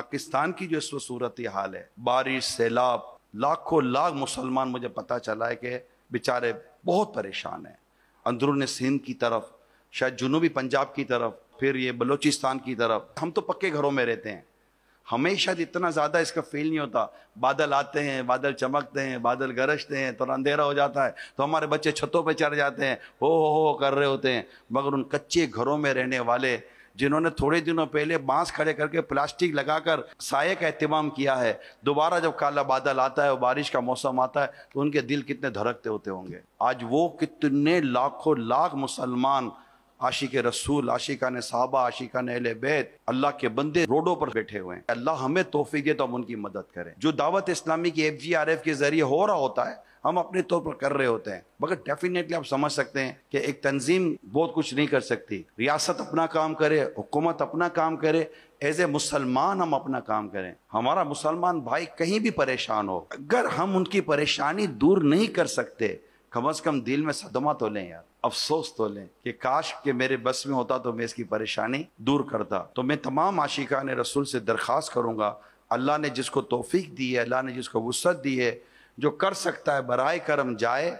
پاکستان کی جو اس وقت صورت حال ہے، بارش، سیلاب، لاکھوں لاکھ مسلمان مجھے پتا چلا ہے کہ بیچارے بہت پریشان ہیں۔ اندرون سندھ کی طرف، شاید جنوبی پنجاب کی طرف، پھر یہ بلوچستان کی طرف۔ ہم تو پکے گھروں میں رہتے ہیں، ہمیں شاید اتنا زیادہ اس کا فیل نہیں ہوتا۔ بادل آتے ہیں، بادل چمکتے ہیں، بادل گرجتے ہیں، تو اندھیرا ہو جاتا ہے تو ہمارے بچے چھتوں پہ چڑھ جاتے ہیں، ہو کر رہے ہوتے ہیں۔ مگر ان کچے گھروں میں رہنے والے جنہوں نے تھوڑے دنوں پہلے بانس کھڑے کر کے پلاسٹک لگا کر سائے کا اہتمام کیا ہے، دوبارہ جب کالا بادل آتا ہے اور بارش کا موسم آتا ہے تو ان کے دل کتنے دھڑکتے ہوتے ہوں گے۔ آج وہ کتنے لاکھوں لاکھ مسلمان، عاشق رسول، عاشقان صحابہ، عاشقان اہل بیت، اللہ کے بندے روڈوں پر بیٹھے ہوئے ہیں۔ اللہ ہمیں توفیق دے تو ہم ان کی مدد کریں۔ جو دعوت اسلامی کی FGRF کے ذریعے ہو رہا ہوتا ہے ہم اپنے طور پر کر رہے ہوتے ہیں، مگر ڈیفینیٹلی آپ سمجھ سکتے ہیں کہ ایک تنظیم بہت کچھ نہیں کر سکتی۔ ریاست اپنا کام کرے، حکومت اپنا کام کرے، ایز اے مسلمان ہم اپنا کام کریں۔ ہمارا مسلمان بھائی کہیں بھی پریشان ہو، اگر ہم ان کی پریشانی دور نہیں کر سکتے، کم از کم دل میں صدمہ تو لیں یار، افسوس تو لیں کہ کاش کہ میرے بس میں ہوتا تو میں اس کی پریشانی دور کرتا۔ تو میں تمام عاشقان رسول سے درخواست کروں گا، اللہ نے جس کو توفیق دی ہے، اللہ نے جس کو وسعت دی ہے، جو کر سکتا ہے برائے کرم جائے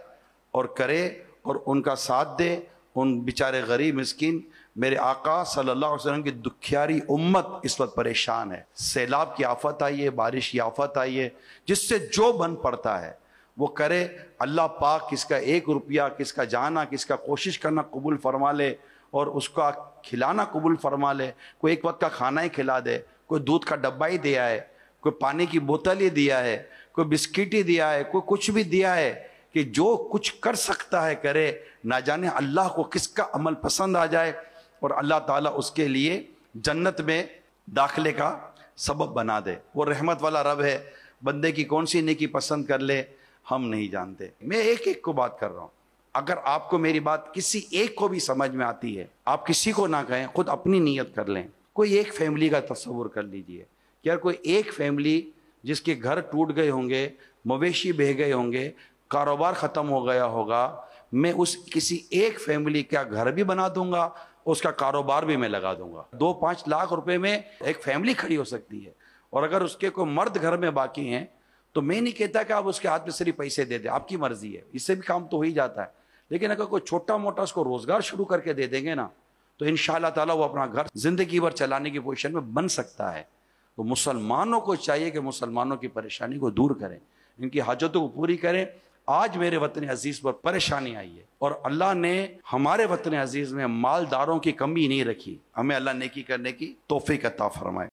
اور کرے اور ان کا ساتھ دے۔ ان بیچارے غریب مسکین، میرے آقا صلی اللہ علیہ وسلم کی دکھیاری امت اس وقت پریشان ہے۔ سیلاب کی آفت آئی ہے، بارش کی آفت آئی ہے، جس سے جو بن پڑتا ہے وہ کرے۔ اللہ پاک کس کا 1 روپیہ، کس کا جانا، کس کا کوشش کرنا قبول فرما لے اور اس کا کھلانا قبول فرما لے۔ کوئی ایک وقت کا کھانا ہی کھلا دے، کوئی دودھ کا ڈبہ ہی دیا ہے، کوئی پانی کی بوتل ہی دیا ہے، کوئی بسکٹ ہی دیا ہے، کوئی کچھ بھی دیا ہے، کہ جو کچھ کر سکتا ہے کرے۔ نہ جانے اللہ کو کس کا عمل پسند آ جائے اور اللہ تعالیٰ اس کے لیے جنت میں داخلے کا سبب بنا دے۔ وہ رحمت والا رب ہے، بندے کی کون سی نیکی پسند کر لے ہم نہیں جانتے۔ میں ایک ایک کو بات کر رہا ہوں، اگر آپ کو میری بات کسی ایک کو بھی سمجھ میں آتی ہے، آپ کسی کو نہ کہیں، خود اپنی نیت کر لیں۔ کوئی ایک فیملی کا تصور کر لیجئے کہ یار کوئی ایک فیملی جس کے گھر ٹوٹ گئے ہوں گے، مویشی بہہ گئے ہوں گے، کاروبار ختم ہو گیا ہوگا، میں اس کسی ایک فیملی کا گھر بھی بنا دوں گا، اس کا کاروبار بھی میں لگا دوں گا۔ 2-5 لاکھ روپے میں ایک فیملی کھڑی ہو سکتی ہے۔ اور اگر اس کے کوئی مرد گھر میں باقی ہیں تو میں نہیں کہتا کہ آپ اس کے ہاتھ میں صرف پیسے دے دیں، آپ کی مرضی ہے، اس سے بھی کام تو ہو ہی جاتا ہے۔ لیکن اگر کوئی چھوٹا موٹا اس کو روزگار شروع کر کے دے دیں گے نا تو انشاءاللہ تعالیٰ وہ اپنا گھر زندگی بھر چلانے کی پوزیشن میں بن سکتا ہے۔ تو مسلمانوں کو چاہیے کہ مسلمانوں کی پریشانی کو دور کریں، ان کی حاجتوں کو پوری کریں۔ آج میرے وطن عزیز پر پریشانی آئی ہے اور اللہ نے ہمارے وطن عزیز میں مالداروں کی کمی نہیں رکھی، ہمیں اللہ نیکی کرنے کی توفیق عطا فرمائے۔